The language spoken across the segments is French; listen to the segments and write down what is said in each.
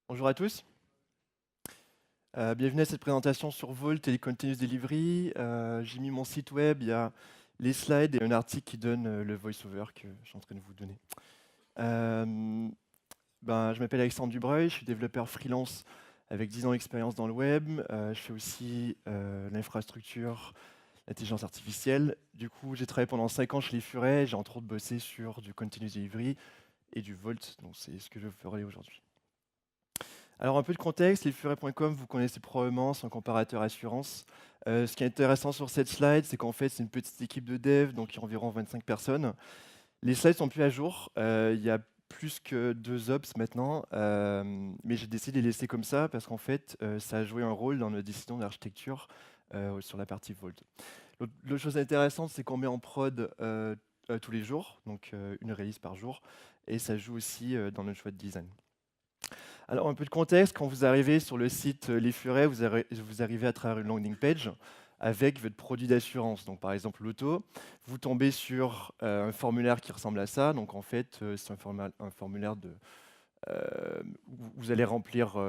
Bonjour à tous. Bienvenue à cette présentation sur Vault et les Continuous Delivery. J'ai mis mon site web, il y a les slides et un article qui donne le voice-over que je suis en train de vous donner. Euh, je m'appelle Alexandre Dubreuil, je suis développeur freelance avec 10 ans d'expérience dans le web. Je fais aussi l'infrastructure, l'intelligence artificielle. Du coup, j'ai travaillé pendant 5 ans chez les Furets. J'ai entre autres bossé sur du Continuous Delivery et du Vault, donc c'est ce que je ferai aujourd'hui. Alors un peu de contexte, lesfurets.com, vous connaissez probablement, c'est un comparateur assurance. Ce qui est intéressant sur cette slide, c'est qu'en fait c'est une petite équipe de dev, donc il y a environ 25 personnes. Les slides sont plus à jour, il y a plus que 2 ops maintenant, mais j'ai décidé de les laisser comme ça parce qu'en fait ça a joué un rôle dans notre décision d'architecture sur la partie Vault. L'autre chose intéressante, c'est qu'on met en prod tous les jours, donc une release par jour, et ça joue aussi dans notre choix de design. Alors, un peu de contexte, quand vous arrivez sur le site Les Furets, vous arrivez à travers une landing page avec votre produit d'assurance. Donc, par exemple, l'auto, vous tombez sur un formulaire qui ressemble à ça. Donc, en fait, c'est un formulaire où vous allez remplir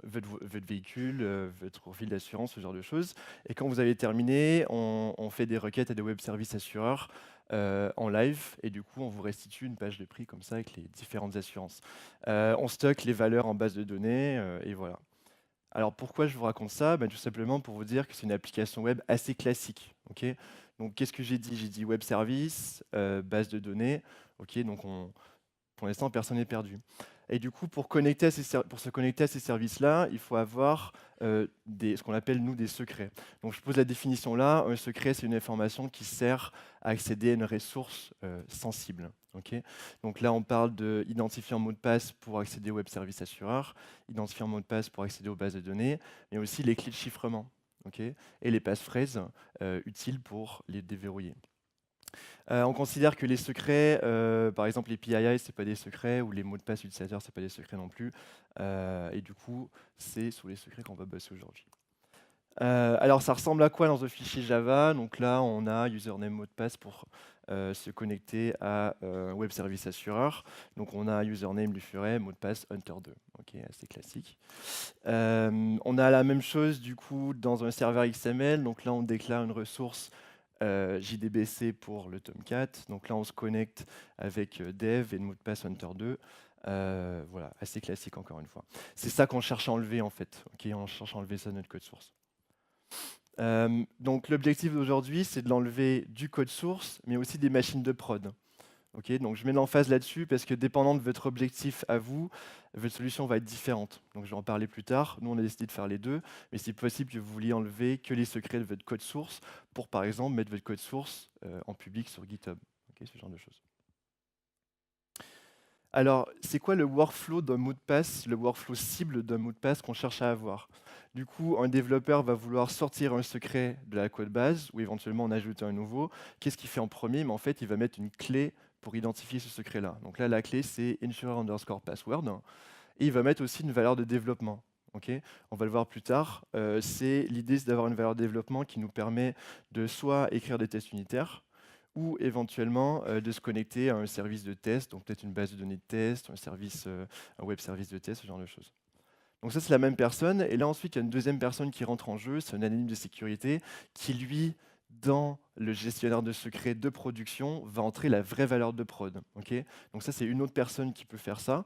votre véhicule, votre profil d'assurance, ce genre de choses. Et quand vous avez terminé, on fait des requêtes à des web services assureurs en live, et du coup, on vous restitue une page de prix comme ça avec les différentes assurances. On stocke les valeurs en base de données, et voilà. Alors pourquoi je vous raconte ça? Tout simplement pour vous dire que c'est une application web assez classique. Ok. Donc qu'est-ce que j'ai dit? J'ai dit web service, base de données. Ok, donc pour l'instant, personne n'est perdu. Et du coup, pour se connecter à ces services-là, il faut avoir ce qu'on appelle, nous, des secrets. Donc, je pose la définition là. Un secret, c'est une information qui sert à accéder à une ressource sensible. Ok. Donc là, on parle d'identifier un mot de passe pour accéder au web service assureur, identifier un mot de passe pour accéder aux bases de données, mais aussi les clés de chiffrement, ok, et les passphrases utiles pour les déverrouiller. On considère que les secrets, par exemple les PII, c'est pas des secrets, ou les mots de passe utilisateurs, c'est pas des secrets non plus. Et du coup, c'est sur les secrets qu'on va bosser aujourd'hui. Alors, ça ressemble à quoi dans un fichier Java? Donc là, on a username, mot de passe pour se connecter à un web service assureur. Donc on a username du furet, mot de passe hunter2. Ok, assez classique. On a la même chose du coup dans un serveur XML. Donc là, on déclare une ressource JDBC pour le Tomcat. Donc là, on se connecte avec dev et le mot de passe hunter2. Voilà, assez classique encore une fois. C'est ça qu'on cherche à enlever en fait. Ok, on cherche à enlever ça de notre code source. Donc l'objectif d'aujourd'hui, c'est de l'enlever du code source, mais aussi des machines de prod. Ok, donc je mets l'emphase là-dessus parce que dépendant de votre objectif à vous, votre solution va être différente. Donc je vais en parler plus tard. Nous, on a décidé de faire les deux, mais c'est possible que vous vouliez enlever que les secrets de votre code source pour, par exemple, mettre votre code source en public sur GitHub. Ok, ce genre de choses. Alors, c'est quoi le workflow d'un mot de passe, le workflow cible d'un mot de passe qu'on cherche à avoir? Du coup, un développeur va vouloir sortir un secret de la code base ou éventuellement en ajouter un nouveau. Qu'est-ce qu'il fait en premier? Mais en fait, il va mettre une clé pour identifier ce secret-là. Donc là, la clé, c'est insurer_password. Et il va mettre aussi une valeur de développement. Ok, on va le voir plus tard. L'idée, c'est d'avoir une valeur de développement qui nous permet de soit écrire des tests unitaires, ou éventuellement de se connecter à un service de test, donc peut-être une base de données de test, un web service de test, ce genre de choses. Donc ça, c'est la même personne. Et là, ensuite, il y a une deuxième personne qui rentre en jeu, c'est un anonyme de sécurité, qui, lui, dans le gestionnaire de secrets de production, va entrer la vraie valeur de prod. Ok, donc ça, c'est une autre personne qui peut faire ça.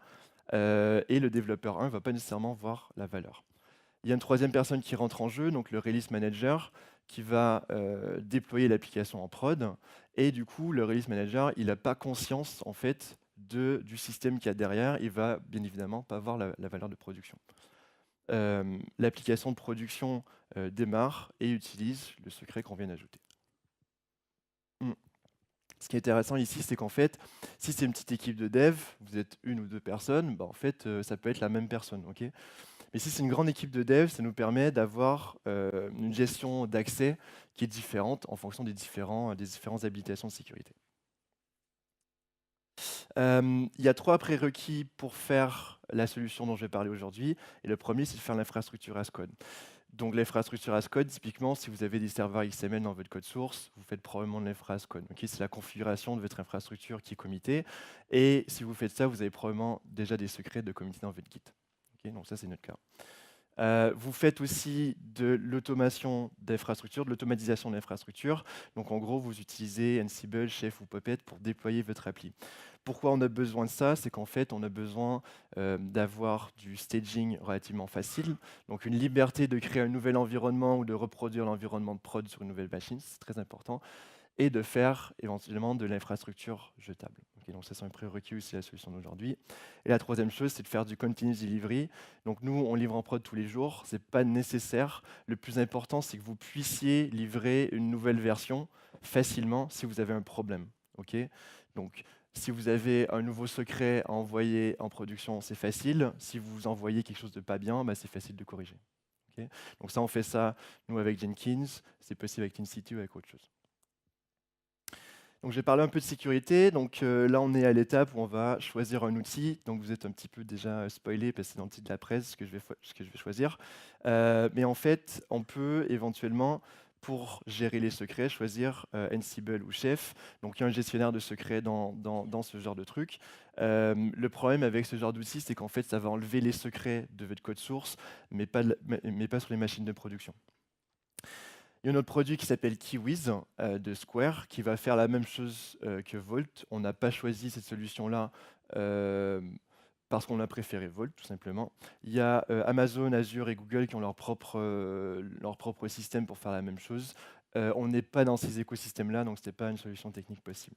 Et le développeur 1 ne va pas nécessairement voir la valeur. Il y a une troisième personne qui rentre en jeu, donc le release manager, qui va déployer l'application en prod. Et du coup, le release manager, il n'a pas conscience en fait du système qu'il y a derrière. Il va bien évidemment pas voir la valeur de production. L'application de production démarre et utilise le secret qu'on vient d'ajouter. Ce qui est intéressant ici, c'est qu'en fait, si c'est une petite équipe de dev, vous êtes une ou deux personnes, en fait, ça peut être la même personne. Ok. Mais si c'est une grande équipe de dev, ça nous permet d'avoir une gestion d'accès qui est différente en fonction des différentes habilitations de sécurité. Il y a 3 prérequis pour faire la solution dont je vais parler aujourd'hui. Et le premier, c'est de faire l'infrastructure as code. Donc l'infrastructure as code, typiquement, si vous avez des serveurs XML dans votre code source, vous faites probablement de l'infra as code. Okay, c'est la configuration de votre infrastructure qui est committée. Et si vous faites ça, vous avez probablement déjà des secrets de comité dans votre Git. Ok, donc ça, c'est notre cas. Vous faites aussi de l'automation d'infrastructures, de l'automatisation d'infrastructures. Donc en gros, vous utilisez Ansible, Chef ou Puppet pour déployer votre appli. Pourquoi on a besoin de ça? C'est qu'en fait, on a besoin d'avoir du staging relativement facile, donc une liberté de créer un nouvel environnement ou de reproduire l'environnement de prod sur une nouvelle machine, c'est très important, et de faire éventuellement de l'infrastructure jetable. Okay, donc ça, c'est un prérequis aussi à la solution d'aujourd'hui. Et la troisième chose, c'est de faire du continuous delivery. Donc nous, on livre en prod tous les jours, ce n'est pas nécessaire. Le plus important, c'est que vous puissiez livrer une nouvelle version facilement si vous avez un problème. Okay, donc si vous avez un nouveau secret à envoyer en production, c'est facile. Si vous envoyez quelque chose de pas bien, bah, c'est facile de corriger. Okay, donc ça, on fait ça, nous, avec Jenkins. C'est possible avec TeamCity ou avec autre chose. Donc, j'ai parlé un peu de sécurité. Donc là, on est à l'étape où on va choisir un outil. Donc vous êtes un petit peu déjà spoilé parce que c'est dans le titre de la presse ce que je vais choisir. Mais en fait, on peut éventuellement, pour gérer les secrets, choisir Ansible ou Chef. Donc il y a un gestionnaire de secrets dans ce genre de truc. Le problème avec ce genre d'outil, c'est qu'en fait, ça va enlever les secrets de votre code source, mais pas sur les machines de production. Il y a un autre produit qui s'appelle Kiwiz de Square qui va faire la même chose que Volt. On n'a pas choisi cette solution-là parce qu'on a préféré Volt, tout simplement. Il y a Amazon, Azure et Google qui ont leur propre système pour faire la même chose. On n'est pas dans ces écosystèmes-là, donc ce n'est pas une solution technique possible.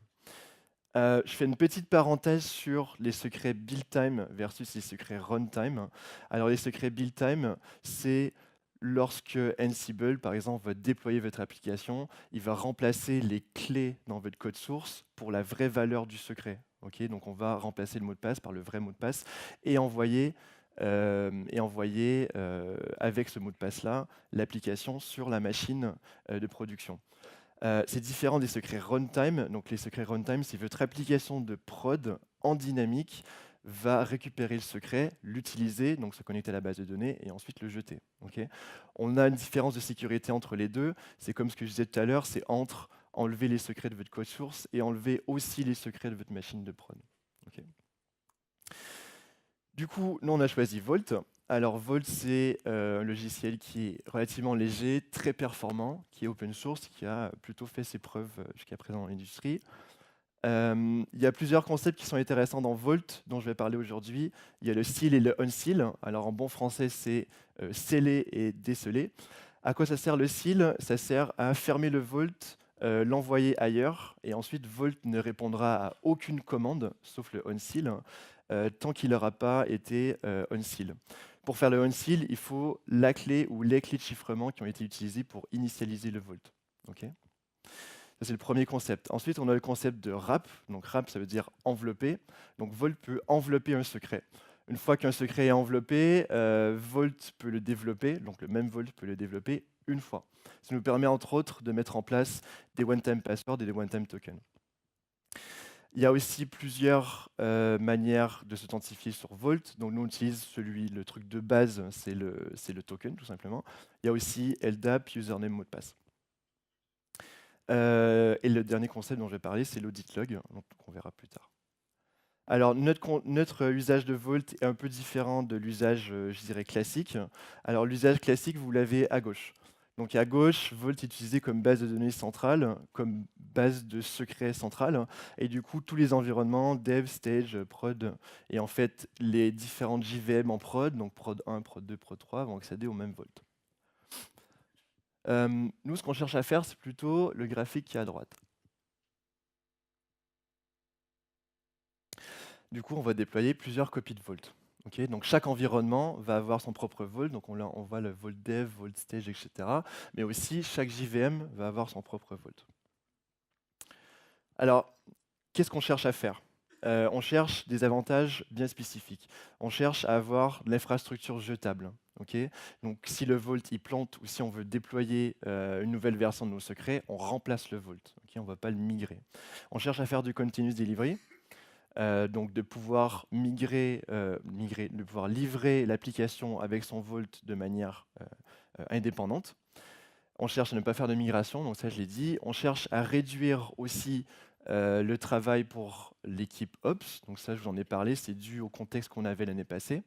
Je fais une petite parenthèse sur les secrets build time versus les secrets runtime. Alors les secrets build time, c'est lorsque Ansible, par exemple, va déployer votre application, il va remplacer les clés dans votre code source pour la vraie valeur du secret. Okay, donc on va remplacer le mot de passe par le vrai mot de passe et envoyer, avec ce mot de passe-là l'application sur la machine de production. C'est différent des secrets runtime. Donc les secrets runtime, c'est votre application de prod en dynamique va récupérer le secret, l'utiliser, donc se connecter à la base de données et ensuite le jeter. Okay, on a une différence de sécurité entre les deux. C'est comme ce que je disais tout à l'heure, c'est entre enlever les secrets de votre code source et enlever aussi les secrets de votre machine de prod. Okay. Du coup, nous, on a choisi Volt. Alors, Volt, c'est un logiciel qui est relativement léger, très performant, qui est open source, qui a plutôt fait ses preuves jusqu'à présent dans l'industrie. Il y a plusieurs concepts qui sont intéressants dans Volt, dont je vais parler aujourd'hui. Il y a le seal et le unseal. Alors, en bon français, c'est sceller et déceler. À quoi ça sert le seal? Ça sert à fermer le Volt, l'envoyer ailleurs, et ensuite Volt ne répondra à aucune commande, sauf le unseal, tant qu'il n'aura pas été unseal. Pour faire le unseal, il faut la clé ou les clés de chiffrement qui ont été utilisées pour initialiser le Volt. Okay, ça, c'est le premier concept. Ensuite, on a le concept de wrap. Donc wrap, ça veut dire envelopper. Donc Volt peut envelopper un secret. Une fois qu'un secret est enveloppé, Volt peut le développer. Donc le même Volt peut le développer une fois. Ça nous permet entre autres de mettre en place des one-time passwords et des one-time tokens. Il y a aussi plusieurs manières de s'authentifier sur Volt. Donc nous, on utilise le truc de base, c'est le token, tout simplement. Il y a aussi LDAP, username, mot de passe. Et le dernier concept dont je vais parler, c'est l'audit log, donc on verra plus tard. Alors, notre usage de Volt est un peu différent de l'usage, je dirais, classique. Alors, l'usage classique, vous l'avez à gauche. Donc, à gauche, Volt est utilisé comme base de données centrale, comme base de secret centrale. Et du coup, tous les environnements, dev, stage, prod, et en fait, les différentes JVM en prod, donc prod 1, prod 2, prod 3, vont accéder au même Volt. Nous, ce qu'on cherche à faire, c'est plutôt le graphique qui est à droite. Du coup, on va déployer plusieurs copies de Volt. Okay, donc chaque environnement va avoir son propre Volt, donc on voit le Volt Dev, Volt Stage, etc. Mais aussi, chaque JVM va avoir son propre Volt. Alors, qu'est-ce qu'on cherche à faire? On cherche des avantages bien spécifiques. On cherche à avoir l'infrastructure jetable. Okay, donc si le Volt il plante ou si on veut déployer une nouvelle version de nos secrets, on remplace le Volt. Okay, on ne va pas le migrer. On cherche à faire du continuous delivery. Donc de pouvoir de pouvoir livrer l'application avec son Volt de manière indépendante. On cherche à ne pas faire de migration, donc ça je l'ai dit. On cherche à réduire aussi le travail pour l'équipe Ops, donc ça je vous en ai parlé, c'est dû au contexte qu'on avait l'année passée.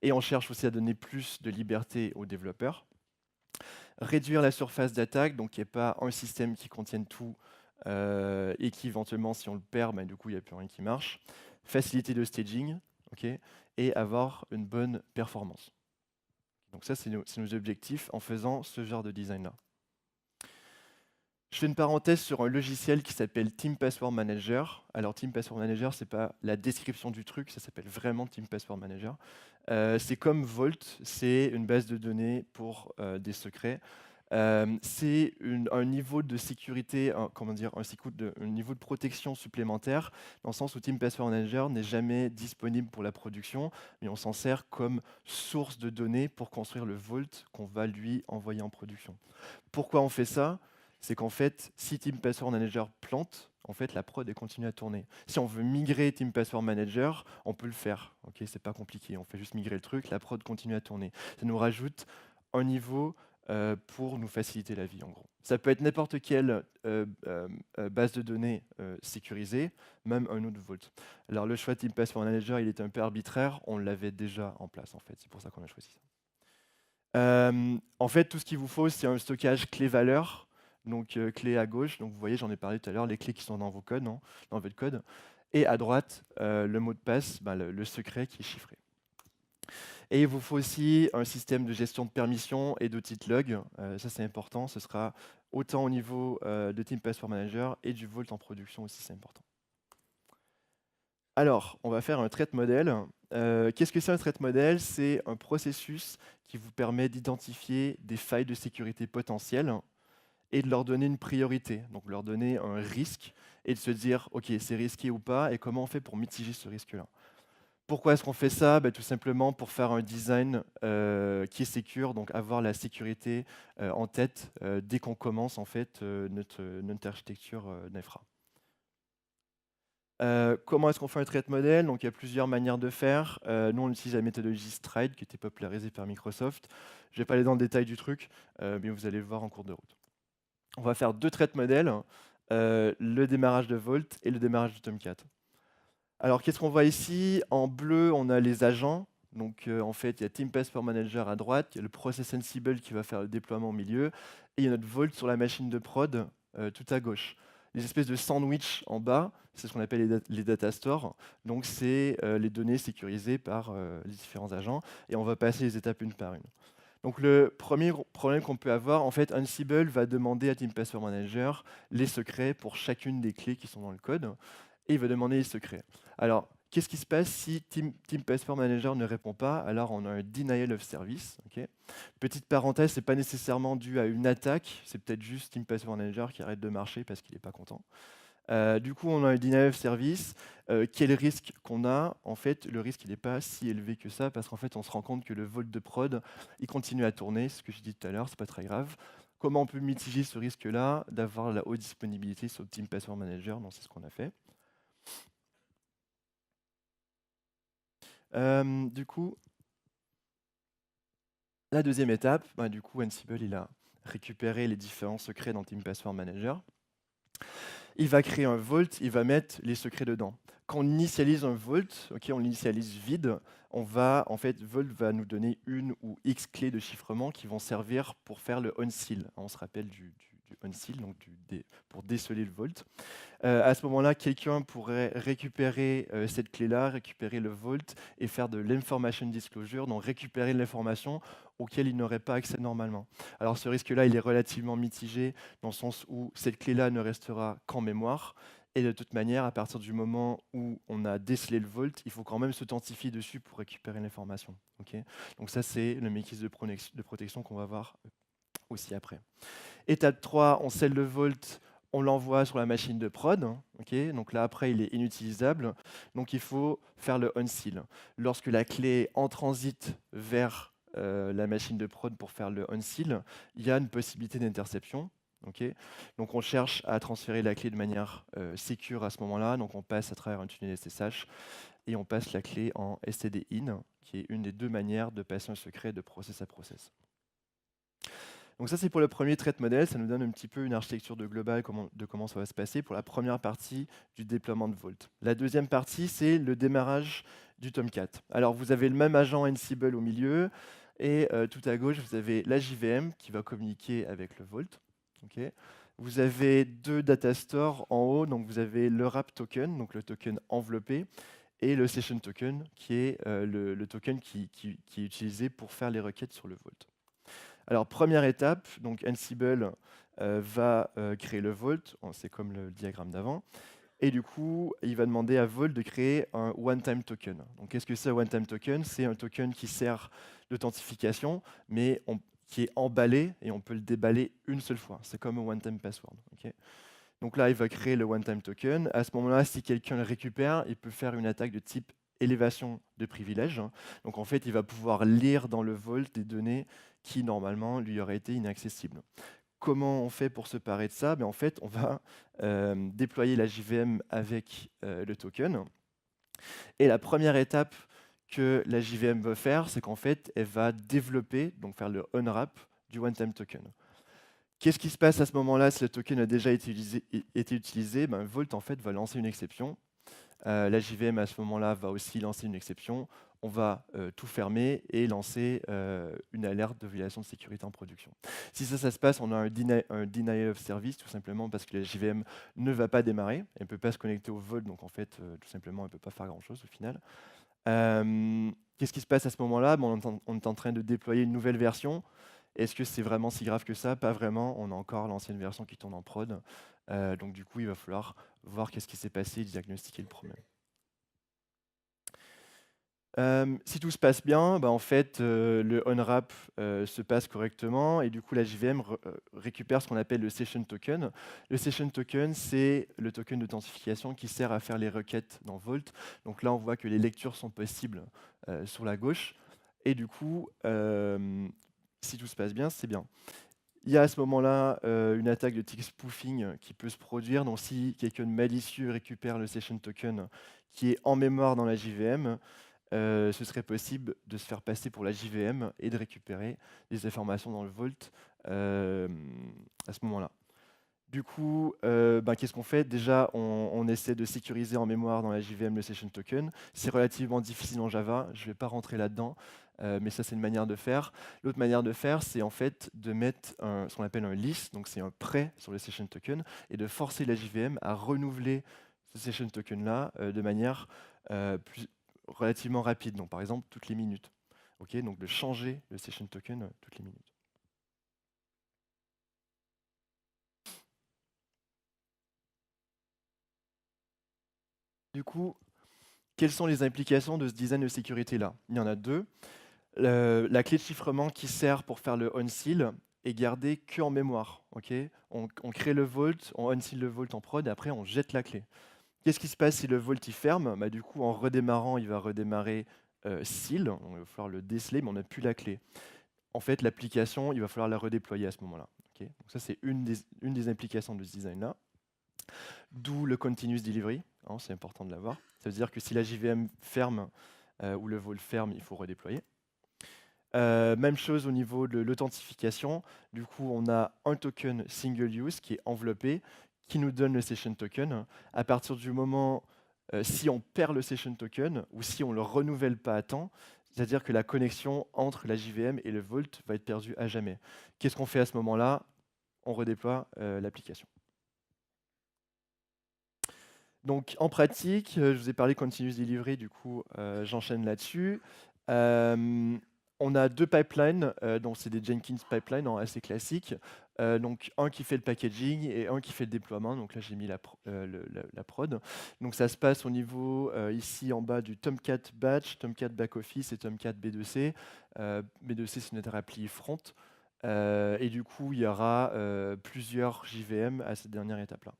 Et on cherche aussi à donner plus de liberté aux développeurs. Réduire la surface d'attaque, donc il n'y ait pas un système qui contienne tout et qui éventuellement, si on le perd, du coup, il n'y a plus rien qui marche. Faciliter le staging, ok, et avoir une bonne performance. Donc ça, c'est nos objectifs en faisant ce genre de design-là. Je fais une parenthèse sur un logiciel qui s'appelle Team Password Manager. Alors, Team Password Manager, ce n'est pas la description du truc, ça s'appelle vraiment Team Password Manager. C'est comme Vault, c'est une base de données pour des secrets. C'est un niveau de sécurité, un niveau de protection supplémentaire, dans le sens où Team Password Manager n'est jamais disponible pour la production, mais on s'en sert comme source de données pour construire le Vault qu'on va lui envoyer en production. Pourquoi on fait ça? C'est qu'en fait, si Team Password Manager plante, en fait, la prod continue à tourner. Si on veut migrer Team Password Manager, on peut le faire. Ok, c'est pas compliqué. On fait juste migrer le truc, la prod continue à tourner. Ça nous rajoute un niveau pour nous faciliter la vie, en gros. Ça peut être n'importe quelle base de données sécurisée, même un autre Vault. Alors, le choix de Team Password Manager, il est un peu arbitraire. On l'avait déjà en place, en fait. C'est pour ça qu'on a choisi ça. En fait, tout ce qu'il vous faut, c'est un stockage clé-valeur, donc clé à gauche. Donc vous voyez, j'en ai parlé tout à l'heure, les clés qui sont dans vos codes, dans votre code. Et à droite, le mot de passe, le secret qui est chiffré. Et il vous faut aussi un système de gestion de permissions et d'audit log. Ça, c'est important. Ce sera autant au niveau de Team Password Manager et du Vault en production aussi, c'est important. Alors, on va faire un threat model. Qu'est-ce que c'est un threat model? C'est un processus qui vous permet d'identifier des failles de sécurité potentielles et de leur donner une priorité, donc leur donner un risque et de se dire, OK, c'est risqué ou pas, et comment on fait pour mitiger ce risque-là. Pourquoi est-ce qu'on fait ça? Tout simplement pour faire un design qui est sécure, donc avoir la sécurité en tête dès qu'on commence en fait notre architecture d'infra. Comment est-ce qu'on fait un trait modèle? Donc il y a plusieurs manières de faire. Nous, on utilise la méthodologie Stride qui était popularisée par Microsoft. Je ne vais pas aller dans le détail du truc, mais vous allez le voir en cours de route. On va faire deux traits modèles, le démarrage de Vault et le démarrage de Tomcat. Alors qu'est-ce qu'on voit ici? En bleu, on a les agents. Donc en fait, il y a Team Password Manager à droite, il y a le Process Ansible qui va faire le déploiement au milieu, et il y a notre Vault sur la machine de prod tout à gauche. Les espèces de sandwich en bas, c'est ce qu'on appelle les data stores. Donc c'est les données sécurisées par les différents agents, et on va passer les étapes une par une. Donc le premier problème qu'on peut avoir, en fait, Ansible va demander à Team Password Manager les secrets pour chacune des clés qui sont dans le code, et il va demander les secrets. Alors, qu'est-ce qui se passe si Team Password Manager ne répond pas? Alors, on a un denial of service. Okay. Petite parenthèse, ce n'est pas nécessairement dû à une attaque, c'est peut-être juste Team Password Manager qui arrête de marcher parce qu'il n'est pas content. Du coup, on a un denial of service. Quel risque qu'on a? En fait, le risque il n'est pas si élevé que ça, parce qu'en fait, on se rend compte que le Vault de prod, il continue à tourner, ce que je dis tout à l'heure, c'est pas très grave. Comment on peut mitiger ce risque-là d'avoir la haute disponibilité sur Team Password Manager? Donc, c'est ce qu'on a fait. Du coup, la deuxième étape, du coup, Ansible, il a récupéré les différents secrets dans Team Password Manager. Il va créer un Vault, il va mettre les secrets dedans. Quand on initialise un Vault, okay, on l'initialise vide, en fait, Vault va nous donner une ou X clés de chiffrement qui vont servir pour faire le unseal. On se rappelle du unseal, donc pour déceler le Vault. À ce moment-là, quelqu'un pourrait récupérer cette clé-là, récupérer le Vault et faire de l'information disclosure, donc récupérer de l'information auquel il n'aurait pas accès normalement. Alors ce risque-là, il est relativement mitigé dans le sens où cette clé-là ne restera qu'en mémoire. Et de toute manière, à partir du moment où on a décelé le Vault, il faut quand même s'authentifier dessus pour récupérer l'information. Okay, donc ça, c'est le mécanisme de protection qu'on va voir aussi après. Étape 3, on scelle le Vault, on l'envoie sur la machine de prod. Okay, donc là, après, il est inutilisable. Donc il faut faire le unseal. Lorsque la clé est en transit vers la machine de prod pour faire le unseal, il y a une possibilité d'interception. Okay, donc on cherche à transférer la clé de manière sécure à ce moment-là. Donc on passe à travers un tunnel SSH et on passe la clé en std-in, qui est une des deux manières de passer un secret de process à process. Donc ça, c'est pour le premier trait modèle. Ça nous donne un petit peu une architecture de globale de comment ça va se passer pour la première partie du déploiement de Vault. La deuxième partie, c'est le démarrage du Tomcat. Alors, vous avez le même agent Ansible au milieu, et tout à gauche, vous avez la JVM qui va communiquer avec le Vault. Ok. Vous avez deux data stores en haut, donc vous avez le wrap token, donc le token enveloppé, et le session token, qui est le token qui est utilisé pour faire les requêtes sur le Vault. Alors, première étape, donc Ansible va créer le Vault, c'est comme le diagramme d'avant, et du coup, il va demander à Vault de créer un one-time token. Donc, qu'est-ce que c'est un one-time token? C'est un token qui sert d'authentification, mais qui est emballé et on peut le déballer une seule fois. C'est comme un one-time password. Okay. Donc là, il va créer le one-time token. À ce moment-là, si quelqu'un le récupère, il peut faire une attaque de type élévation de privilèges. Donc en fait, il va pouvoir lire dans le Vault des données qui normalement lui auraient été inaccessibles. Comment on fait pour se parer de ça? En fait, on va déployer la JVM avec le token. Et la première étape que la JVM va faire, c'est qu'en fait, elle va développer, donc faire le unwrap du one-time token. Qu'est-ce qui se passe à ce moment-là si le token a déjà été utilisé? Vault en fait va lancer une exception. La JVM à ce moment-là va aussi lancer une exception. On va tout fermer et lancer une alerte de violation de sécurité en production. Si ça se passe, on a un denial of service, tout simplement parce que la JVM ne va pas démarrer. Elle ne peut pas se connecter au Vault, donc en fait, tout simplement, elle ne peut pas faire grand-chose au final. Qu'est-ce qui se passe à ce moment-là? On est en train de déployer une nouvelle version. Est-ce que c'est vraiment si grave que ça? Pas vraiment. On a encore l'ancienne version qui tourne en prod. Donc du coup, il va falloir voir qu'est-ce qui s'est passé et diagnostiquer le problème. Si tout se passe bien, en fait, le unwrap se passe correctement et du coup, la JVM récupère ce qu'on appelle le session token. Le session token, c'est le token d'authentification qui sert à faire les requêtes dans Vault. Donc là, on voit que les lectures sont possibles sur la gauche. Et du coup, si tout se passe bien, c'est bien. Il y a à ce moment-là une attaque de type spoofing qui peut se produire. Donc si quelqu'un de malicieux récupère le session token qui est en mémoire dans la JVM, ce serait possible de se faire passer pour la JVM et de récupérer des informations dans le Vault à ce moment-là. Du coup, qu'est-ce qu'on fait? Déjà, on essaie de sécuriser en mémoire dans la JVM le session token. C'est relativement difficile en Java, je ne vais pas rentrer là-dedans, mais ça c'est une manière de faire. L'autre manière de faire, c'est en fait de mettre ce qu'on appelle un list, donc c'est un prêt sur le session token, et de forcer la JVM à renouveler ce session token-là de manière relativement rapide, donc par exemple toutes les minutes. Okay, donc de changer le session token toutes les minutes. Du coup, quelles sont les implications de ce design de sécurité-là? Il y en a deux. La clé de chiffrement qui sert pour faire le unseal est gardée qu'en mémoire. Okay, on crée le vault, on unseal le vault en prod et après on jette la clé. Qu'est-ce qui se passe si le vault il ferme? Du coup, en redémarrant, il va redémarrer seal. Il va falloir le déceler, mais on n'a plus la clé. En fait, l'application, il va falloir la redéployer à ce moment-là. Okay, donc ça, c'est une des implications de ce design-là. D'où le continuous delivery, c'est important de l'avoir. Ça veut dire que si la JVM ferme ou le vault ferme, il faut redéployer. Même chose au niveau de l'authentification. Du coup, on a un token single use qui est enveloppé, qui nous donne le session token. À partir du moment, si on perd le session token ou si on ne le renouvelle pas à temps, c'est-à-dire que la connexion entre la JVM et le Vault va être perdue à jamais. Qu'est-ce qu'on fait à ce moment-là? On redéploie l'application. Donc en pratique, je vous ai parlé continuous delivery, du coup j'enchaîne là-dessus. On a deux pipelines, donc c'est des Jenkins pipelines assez classiques. Donc un qui fait le packaging et un qui fait le déploiement. Donc là j'ai mis la prod. Donc ça se passe au niveau ici en bas du Tomcat Batch, Tomcat Backoffice et Tomcat B2C. B2C c'est notre appli front. Et du coup il y aura plusieurs JVM à cette dernière étape-là.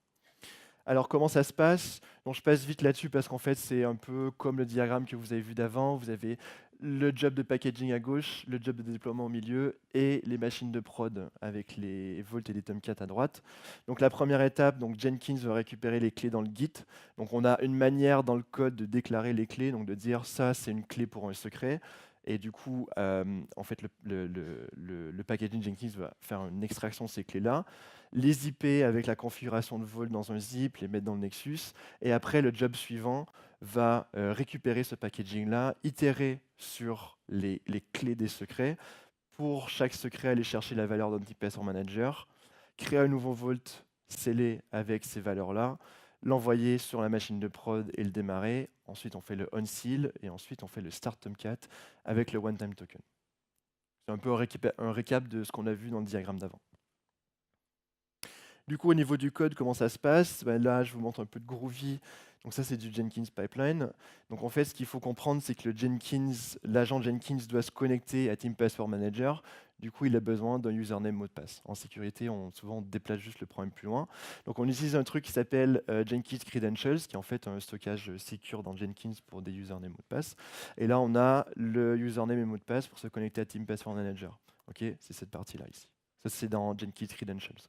Alors comment ça se passe? Donc, je passe vite là-dessus parce qu'en fait c'est un peu comme le diagramme que vous avez vu d'avant. Vous avez le job de packaging à gauche, le job de déploiement au milieu et les machines de prod avec les Vault et les Tomcat à droite. Donc la première étape, donc Jenkins va récupérer les clés dans le Git. Donc on a une manière dans le code de déclarer les clés, donc de dire ça c'est une clé pour un secret. Et du coup, en fait, le packaging Jenkins va faire une extraction de ces clés-là, les zipper avec la configuration de Vault dans un zip, les mettre dans le Nexus, et après, le job suivant va récupérer ce packaging-là, itérer sur les clés des secrets, pour chaque secret aller chercher la valeur d'un type password manager, créer un nouveau Vault scellé avec ces valeurs-là, l'envoyer sur la machine de prod et le démarrer. Ensuite, on fait le on-seal et ensuite, on fait le start Tomcat avec le one-time token. C'est un peu un récap de ce qu'on a vu dans le diagramme d'avant. Du coup, au niveau du code, comment ça se passe? Là, je vous montre un peu de Groovy. Donc ça, c'est du Jenkins Pipeline. Donc en fait, ce qu'il faut comprendre, c'est que l'agent Jenkins doit se connecter à Team Password Manager. Du coup, il a besoin d'un username mot de passe. En sécurité, souvent, on déplace juste le problème plus loin. Donc on utilise un truc qui s'appelle Jenkins Credentials, qui est en fait un stockage secure dans Jenkins pour des usernames mot de passe. Et là, on a le username et mot de passe pour se connecter à Team Password Manager. Ok, c'est cette partie-là ici. Ça, c'est dans Jenkins Credentials.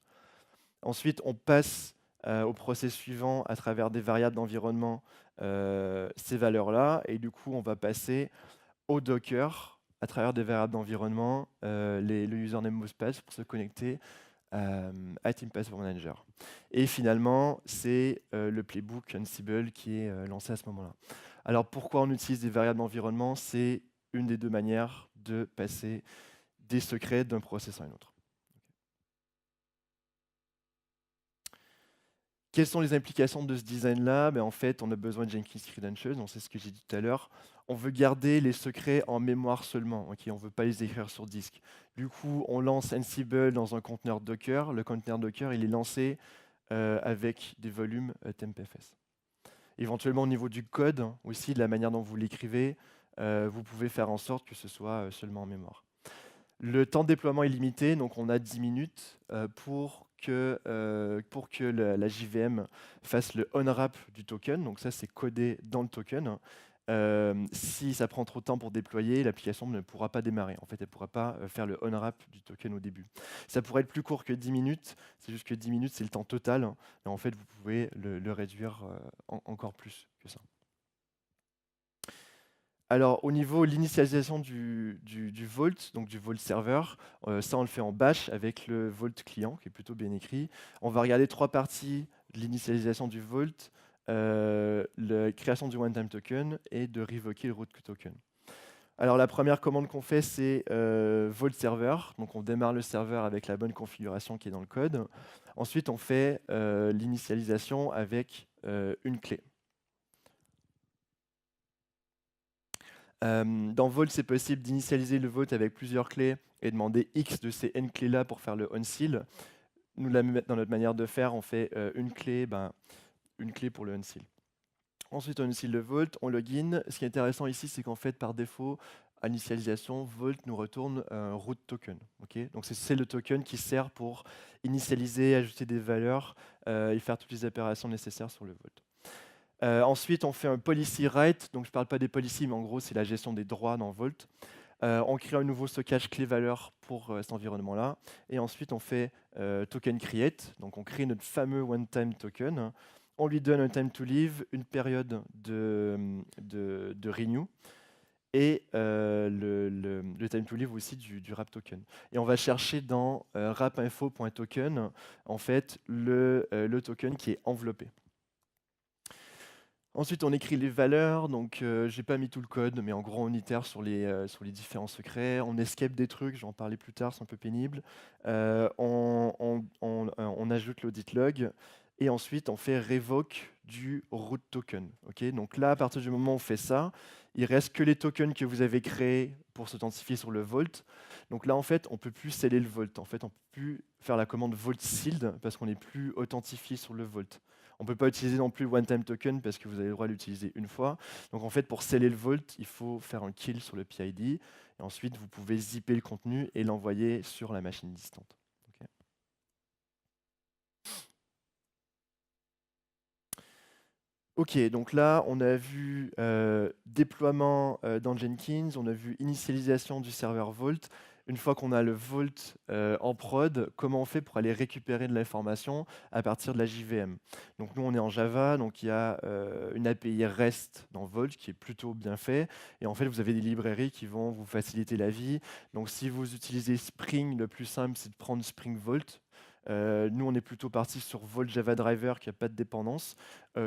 Ensuite, on passe au process suivant à travers des variables d'environnement, ces valeurs-là. Et du coup, on va passer au Docker à travers des variables d'environnement, le username mot de passe pour se connecter à Team Password Manager. Et finalement, c'est le playbook Ansible qui est lancé à ce moment-là. Alors, pourquoi on utilise des variables d'environnement? C'est une des deux manières de passer des secrets d'un process à un autre. Quelles sont les implications de ce design-là? En fait, on a besoin de Jenkins Credentials, donc c'est ce que j'ai dit tout à l'heure. On veut garder les secrets en mémoire seulement, on ne veut pas les écrire sur disque. Du coup, on lance Ansible dans un conteneur Docker. Le conteneur Docker, il est lancé avec des volumes TempFS. Éventuellement, au niveau du code, aussi, de la manière dont vous l'écrivez, vous pouvez faire en sorte que ce soit seulement en mémoire. Le temps de déploiement est limité, donc on a 10 minutes pour que la JVM fasse le unwrap du token. Donc ça, c'est codé dans le token. Si ça prend trop de temps pour déployer, l'application ne pourra pas démarrer. En fait, elle ne pourra pas faire le unwrap du token au début. Ça pourrait être plus court que 10 minutes. C'est juste que 10 minutes, c'est le temps total. Et en fait, vous pouvez le réduire encore plus que ça. Alors, au niveau de l'initialisation du Vault, donc du Vault Server, ça on le fait en bash avec le Vault client, qui est plutôt bien écrit. On va regarder trois parties de l'initialisation du Vault, la création du one-time token et de révoquer le root token. Alors, la première commande qu'on fait, c'est Vault Server. Donc, on démarre le serveur avec la bonne configuration qui est dans le code. Ensuite, on fait l'initialisation avec une clé. Dans Vault, c'est possible d'initialiser le Vault avec plusieurs clés et demander X de ces N clés-là pour faire le on-seal. Nous, dans notre manière de faire, on fait une clé pour le on-seal. Ensuite, on on-seal le Vault, on login. Ce qui est intéressant ici, c'est qu'en fait, par défaut, à l'initialisation, Vault nous retourne un root token. Donc, c'est le token qui sert pour initialiser, ajouter des valeurs et faire toutes les opérations nécessaires sur le Vault. Ensuite, on fait un policy write. Donc, je ne parle pas des policies, mais en gros, c'est la gestion des droits dans Vault. On crée un nouveau stockage clé-valeur pour cet environnement-là. Et ensuite, on fait token create. Donc, on crée notre fameux one-time token. On lui donne un time to live, une période de renew et le time to live aussi du wrap token. Et on va chercher dans wrapinfo.token en fait le token qui est enveloppé. Ensuite, on écrit les valeurs, donc je n'ai pas mis tout le code, mais en gros, on itère sur les différents secrets. On escape des trucs, je vais en parler plus tard, c'est un peu pénible. On ajoute l'audit log, et ensuite, on fait revoke du root token. Donc là, à partir du moment où on fait ça, il ne reste que les tokens que vous avez créés pour s'authentifier sur le Vault. Donc là, en fait, on ne peut plus sceller le Vault. En fait, on ne peut plus faire la commande Vault sealed parce qu'on n'est plus authentifié sur le Vault. On ne peut pas utiliser non plus le one-time token parce que vous avez le droit de l'utiliser une fois. Donc en fait, pour sceller le Vault, il faut faire un kill sur le PID. Et ensuite, vous pouvez zipper le contenu et l'envoyer sur la machine distante. Ok, donc là, on a vu déploiement dans Jenkins, on a vu initialisation du serveur Vault. une fois qu'on a le Vault en prod, comment on fait pour aller récupérer de l'information à partir de la JVM. Donc nous, on est en Java, donc il y a une API REST dans Vault qui est plutôt bien fait. Et en fait, vous avez des librairies qui vont vous faciliter la vie. Donc si vous utilisez Spring, le plus simple, c'est de prendre Spring Vault. Nous, on est plutôt parti sur Vault Java Driver qui n'a pas de dépendance,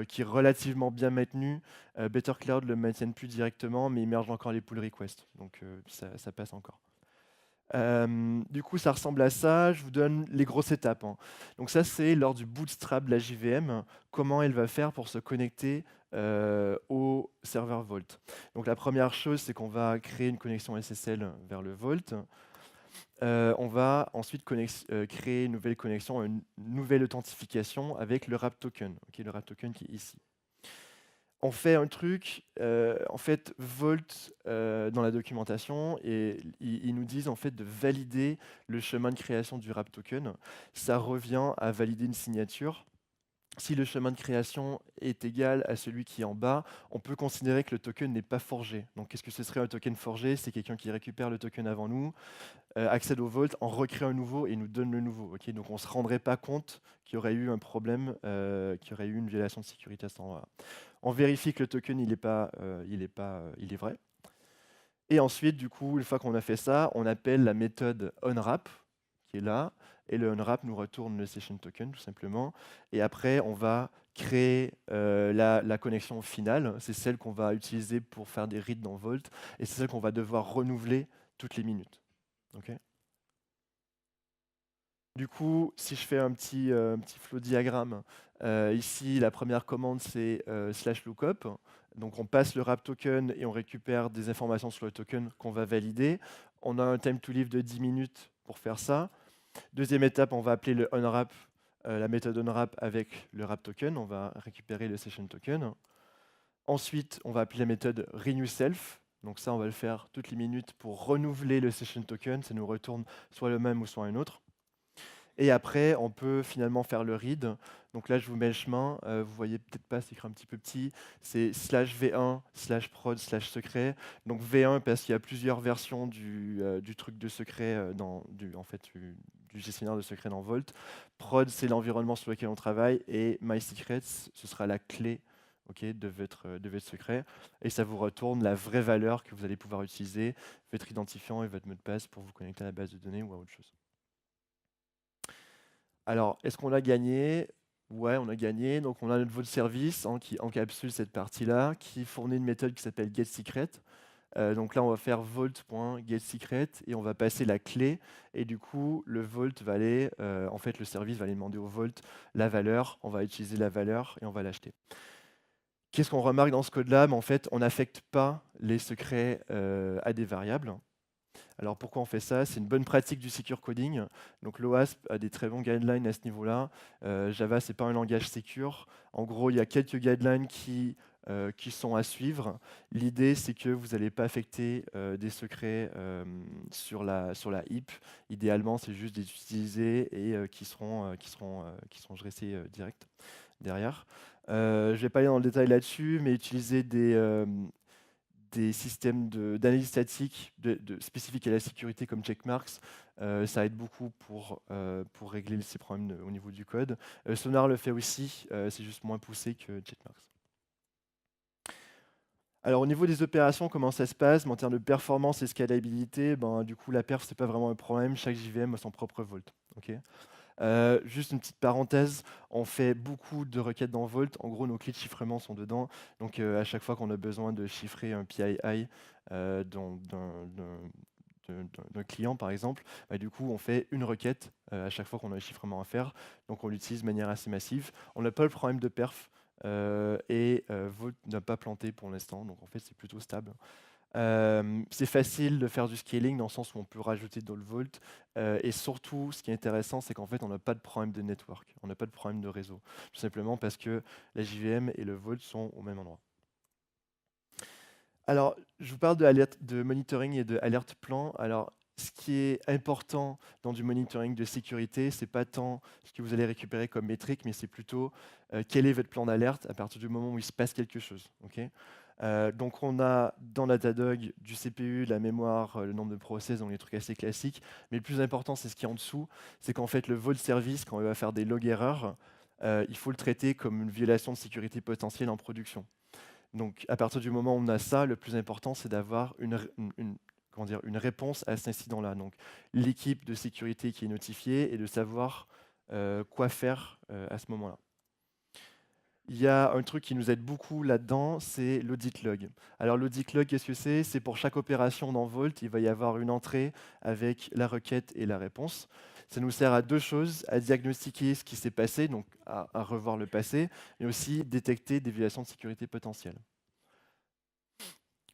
qui est relativement bien maintenu. Better Cloud ne le maintiennent plus directement, mais ils mergent encore les pull requests. Donc ça passe encore. Du coup, ça ressemble à ça. Je vous donne les grosses étapes, hein. Donc ça, c'est lors du bootstrap de la JVM, comment elle va faire pour se connecter au serveur Vault. Donc la première chose, c'est qu'on va créer une connexion SSL vers le Vault. On va ensuite créer une nouvelle connexion, une nouvelle authentification avec le wrap token, le wrap token qui est ici. On fait un truc, en fait, Vault, dans la documentation, et ils nous disent en fait de valider le chemin de création du wrap token. Ça revient à valider une signature. Si le chemin de création est égal à celui qui est en bas, on peut considérer que le token n'est pas forgé. Donc, qu'est-ce que ce serait un token forgé? C'est quelqu'un qui récupère le token avant nous, accède au Vault, en recrée un nouveau et nous donne le nouveau. Donc, on ne se rendrait pas compte qu'il y aurait eu un problème, qu'il y aurait eu une violation de sécurité à cet endroit-là. On vérifie que le token il est vrai. Et ensuite, du coup, une fois qu'on a fait ça, on appelle la méthode onWrap qui est là, et le onWrap nous retourne le session token tout simplement. Et après, on va créer la connexion finale. C'est celle qu'on va utiliser pour faire des reads dans Vault, et c'est celle qu'on va devoir renouveler toutes les minutes. Okay. Du coup, si je fais un petit flow diagramme, ici, la première commande, c'est /lookup. Donc, on passe le wrap token et on récupère des informations sur le token qu'on va valider. On a un time to live de 10 minutes pour faire ça. Deuxième étape, on va appeler le onWrap, la méthode onWrap avec le wrap token. On va récupérer le session token. Ensuite, on va appeler la méthode renewSelf. Donc ça, on va le faire toutes les minutes pour renouveler le session token. Ça nous retourne soit le même ou soit un autre. Et après, on peut finalement faire le read. Donc là, je vous mets le chemin. Vous voyez peut-être pas, c'est écrit un petit peu petit. C'est /v1 /prod /secret. Donc V1 parce qu'il y a plusieurs versions du truc de secret du gestionnaire de secret dans Vault. Prod, c'est l'environnement sur lequel on travaille. Et MySecrets, ce sera la clé de votre secret. Et ça vous retourne la vraie valeur que vous allez pouvoir utiliser, votre identifiant et votre mot de passe pour vous connecter à la base de données ou à autre chose. Alors, est-ce qu'on a gagné? Ouais, on a gagné. Donc, on a notre Vault service qui encapsule cette partie-là, qui fournit une méthode qui s'appelle getSecret. Donc là, on va faire vault.getSecret et on va passer la clé. Et du coup, le Vault va aller, en fait, le service va aller demander au Vault la valeur. On va utiliser la valeur et on va l'acheter. Qu'est-ce qu'on remarque dans ce code-là? En fait, on n'affecte pas les secrets à des variables. Alors pourquoi on fait ça? C'est une bonne pratique du secure coding. Donc l'OASP a des très bons guidelines à ce niveau-là. Java, c'est pas un langage secure. En gros, il y a quelques guidelines qui sont à suivre. L'idée, c'est que vous n'allez pas affecter des secrets sur la heap. Idéalement, c'est juste des utilisés et qui seront dressés direct derrière. Je ne vais pas aller dans le détail là-dessus, mais utiliser des systèmes d'analyse statique spécifiques à la sécurité comme checkmarks, ça aide beaucoup pour régler ces problèmes au niveau du code. Sonar le fait aussi, c'est juste moins poussé que checkmarks. Alors au niveau des opérations, comment ça se passe? En termes de performance et scalabilité, du coup la perf, c'est pas vraiment un problème. Chaque JVM a son propre Vault. Juste une petite parenthèse, on fait beaucoup de requêtes dans Vault. En gros, nos clés de chiffrement sont dedans. Donc, à chaque fois qu'on a besoin de chiffrer un PII d'un client, par exemple, du coup, on fait une requête à chaque fois qu'on a un chiffrement à faire. Donc, on l'utilise de manière assez massive. On n'a pas le problème de perf et Vault n'a pas planté pour l'instant. Donc, en fait, c'est plutôt stable. C'est facile de faire du scaling dans le sens où on peut rajouter dans le Vault. Et surtout, ce qui est intéressant, c'est qu'en fait, on n'a pas de problème de network, on n'a pas de problème de réseau. Tout simplement parce que la JVM et le Vault sont au même endroit. Alors, je vous parle de monitoring et de alerte plan. Alors, ce qui est important dans du monitoring de sécurité, c'est pas tant ce que vous allez récupérer comme métrique, mais c'est plutôt quel est votre plan d'alerte à partir du moment où il se passe quelque chose. Donc on a dans Datadog du CPU, de la mémoire, le nombre de process, donc les trucs assez classiques. Mais le plus important, c'est ce qui est en dessous, c'est qu'en fait le vault service, quand il va faire des log erreurs, il faut le traiter comme une violation de sécurité potentielle en production. Donc à partir du moment où on a ça, le plus important, c'est d'avoir comment dire, une réponse à cet incident-là. Donc l'équipe de sécurité qui est notifiée et de savoir quoi faire à ce moment-là. Il y a un truc qui nous aide beaucoup là-dedans, c'est l'audit log. Alors l'audit log, qu'est-ce que c'est? C'est pour chaque opération dans Vault, il va y avoir une entrée avec la requête et la réponse. Ça nous sert à deux choses, à diagnostiquer ce qui s'est passé, donc à revoir le passé, mais aussi détecter des violations de sécurité potentielles.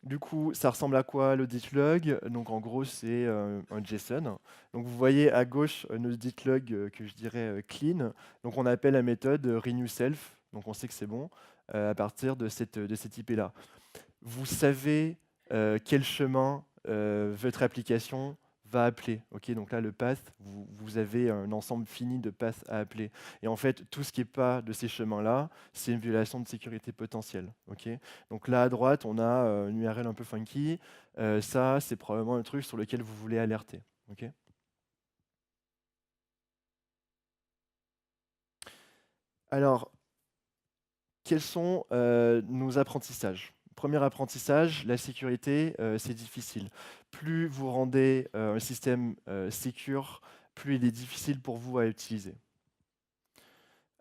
Du coup, ça ressemble à quoi l'audit log? Donc en gros, c'est un JSON. Donc vous voyez à gauche un audit log que je dirais clean. Donc on appelle la méthode renew self. Donc on sait que c'est bon à partir de cette IP-là. Vous savez quel chemin votre application va appeler. Ok, donc là, le path, vous avez un ensemble fini de paths à appeler. Et en fait, tout ce qui n'est pas de ces chemins-là, c'est une violation de sécurité potentielle. Ok, donc là, à droite, on a une URL un peu funky. Ça, c'est probablement un truc sur lequel vous voulez alerter. Ok. Alors, quels sont nos apprentissages? Premier apprentissage, la sécurité, c'est difficile. Plus vous rendez un système secure, plus il est difficile pour vous à utiliser.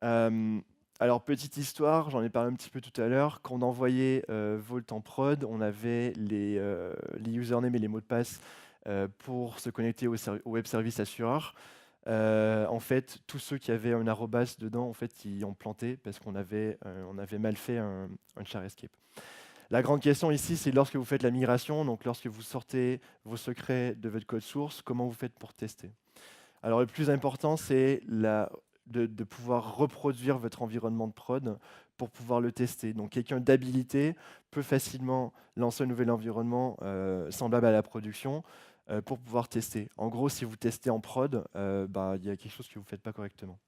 Euh, alors, petite histoire, j'en ai parlé un petit peu tout à l'heure. Quand on envoyait Vault en prod, on avait les usernames et les mots de passe pour se connecter au web service assureur. En fait, tous ceux qui avaient un arrobas dedans, en fait, ils ont planté parce qu'on avait mal fait un char escape. La grande question ici, c'est lorsque vous faites la migration, donc lorsque vous sortez vos secrets de votre code source, comment vous faites pour tester? Alors le plus important, c'est de pouvoir reproduire votre environnement de prod pour pouvoir le tester. Donc quelqu'un d'habilité peut facilement lancer un nouvel environnement semblable à la production pour pouvoir tester. En gros, si vous testez en prod, il y a quelque chose que vous ne faites pas correctement.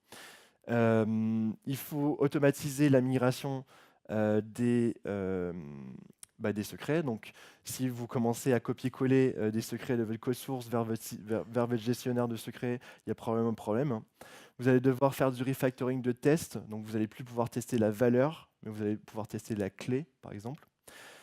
Il faut automatiser la migration des secrets. Donc, si vous commencez à copier-coller des secrets de votre code source vers votre gestionnaire de secrets, il y a probablement un problème. Vous allez devoir faire du refactoring de tests. Donc, vous n'allez plus pouvoir tester la valeur, mais vous allez pouvoir tester la clé, par exemple.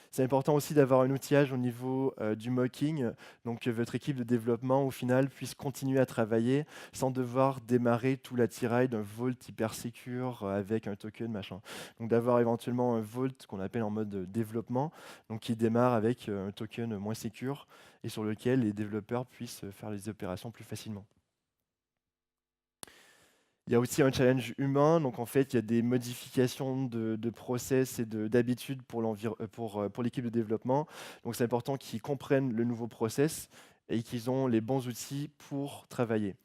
C'est important aussi d'avoir un outillage au niveau du mocking, donc que votre équipe de développement, au final, puisse continuer à travailler sans devoir démarrer tout l'attirail d'un vault hyper secure avec un token, machin. Donc d'avoir éventuellement un vault qu'on appelle en mode développement, donc qui démarre avec un token moins secure et sur lequel les développeurs puissent faire les opérations plus facilement. Il y a aussi un challenge humain, donc en fait, il y a des modifications de process et d'habitudes pour l'équipe de développement. Donc c'est important qu'ils comprennent le nouveau process et qu'ils ont les bons outils pour travailler.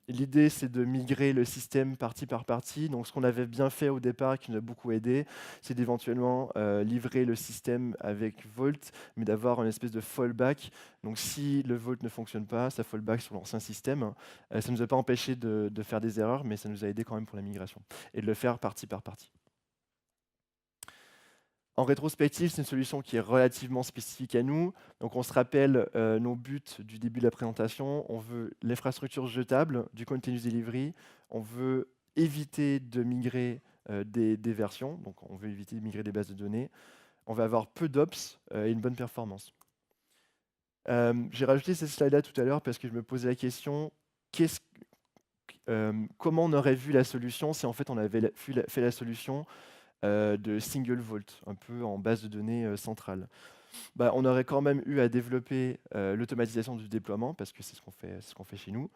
L'idée, c'est de migrer le système partie par partie. Donc, ce qu'on avait bien fait au départ, qui nous a beaucoup aidé, c'est d'éventuellement livrer le système avec Vault, mais d'avoir une espèce de fallback. Donc, si le Vault ne fonctionne pas, ça fallback sur l'ancien système. Ça ne nous a pas empêché de faire des erreurs, mais ça nous a aidé quand même pour la migration et de le faire partie par partie. En rétrospective, c'est une solution qui est relativement spécifique à nous. Donc on se rappelle nos buts du début de la présentation. On veut l'infrastructure jetable, du continuous delivery. On veut éviter de migrer des versions. Donc on veut éviter de migrer des bases de données. On va avoir peu d'ops et une bonne performance. J'ai rajouté cette slide-là tout à l'heure parce que je me posais la question, comment on aurait vu la solution si en fait on avait fait la solution de single vault, un peu en base de données centrale. On aurait quand même eu à développer l'automatisation du déploiement, parce que c'est ce qu'on fait chez nous.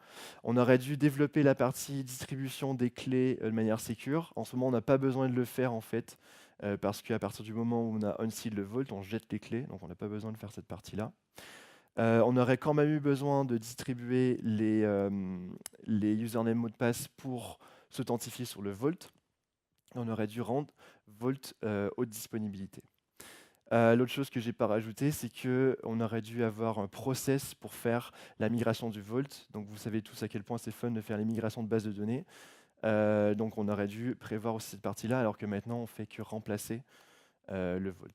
On aurait dû développer la partie distribution des clés de manière sécure. En ce moment, on n'a pas besoin de le faire, en fait, parce qu'à partir du moment où on a unseal le vault, on jette les clés, donc on n'a pas besoin de faire cette partie-là. On aurait quand même eu besoin de distribuer les usernames mots de passe pour s'authentifier sur le vault. On aurait dû rendre Vault haute disponibilité. L'autre chose que j'ai pas rajouté, c'est qu'on aurait dû avoir un process pour faire la migration du Vault. Donc vous savez tous à quel point c'est fun de faire les migrations de bases de données. Donc on aurait dû prévoir aussi cette partie-là, alors que maintenant on fait que remplacer le Vault.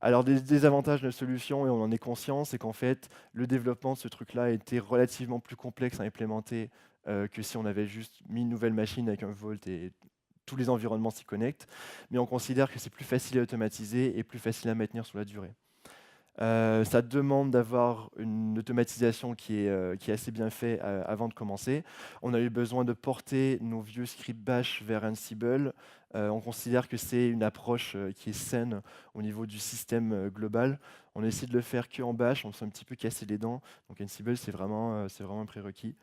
Alors des désavantages de la solution, et on en est conscient, c'est qu'en fait, le développement de ce truc-là a été relativement plus complexe à implémenter que si on avait juste mis une nouvelle machine avec un Vault et tous les environnements s'y connectent. Mais on considère que c'est plus facile à automatiser et plus facile à maintenir sur la durée. Ça demande d'avoir une automatisation qui est assez bien faite avant de commencer. On a eu besoin de porter nos vieux scripts bash vers Ansible. On considère que c'est une approche qui est saine au niveau du système global. On a essayé de le faire que en bash, on s'est un petit peu cassé les dents. Donc Ansible, c'est vraiment un prérequis.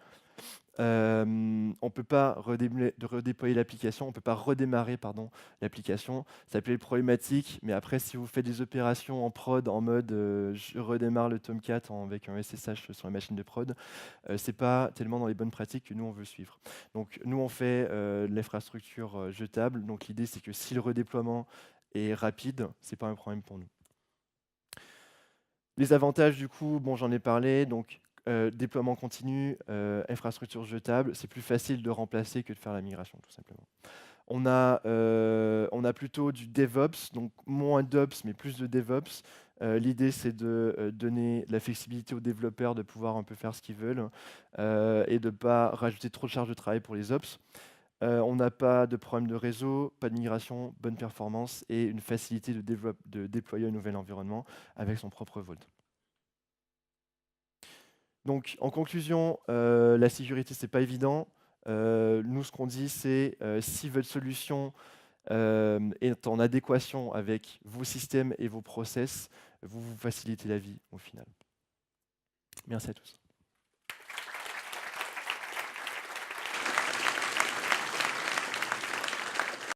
On ne peut pas redéployer l'application, on ne peut pas redémarrer pardon, l'application. Ça peut être problématique, mais après, si vous faites des opérations en prod en mode je redémarre le Tomcat avec un SSH sur la machine de prod, ce n'est pas tellement dans les bonnes pratiques que nous, on veut suivre. Donc, nous, on fait de l'infrastructure jetable. Donc, l'idée, c'est que si le redéploiement est rapide, ce n'est pas un problème pour nous. Les avantages, du coup, bon, j'en ai parlé. Donc, déploiement continu, infrastructure jetable, c'est plus facile de remplacer que de faire la migration, tout simplement. On a plutôt du DevOps, donc moins d'Ops, mais plus de DevOps. L'idée, c'est de donner la flexibilité aux développeurs de pouvoir un peu faire ce qu'ils veulent et de ne pas rajouter trop de charge de travail pour les Ops. On n'a pas de problème de réseau, pas de migration, bonne performance et une facilité de déployer un nouvel environnement avec son propre Vault. Donc, en conclusion, la sécurité, ce n'est pas évident. Nous, ce qu'on dit, c'est si votre solution est en adéquation avec vos systèmes et vos process, vous vous facilitez la vie au final. Merci à tous.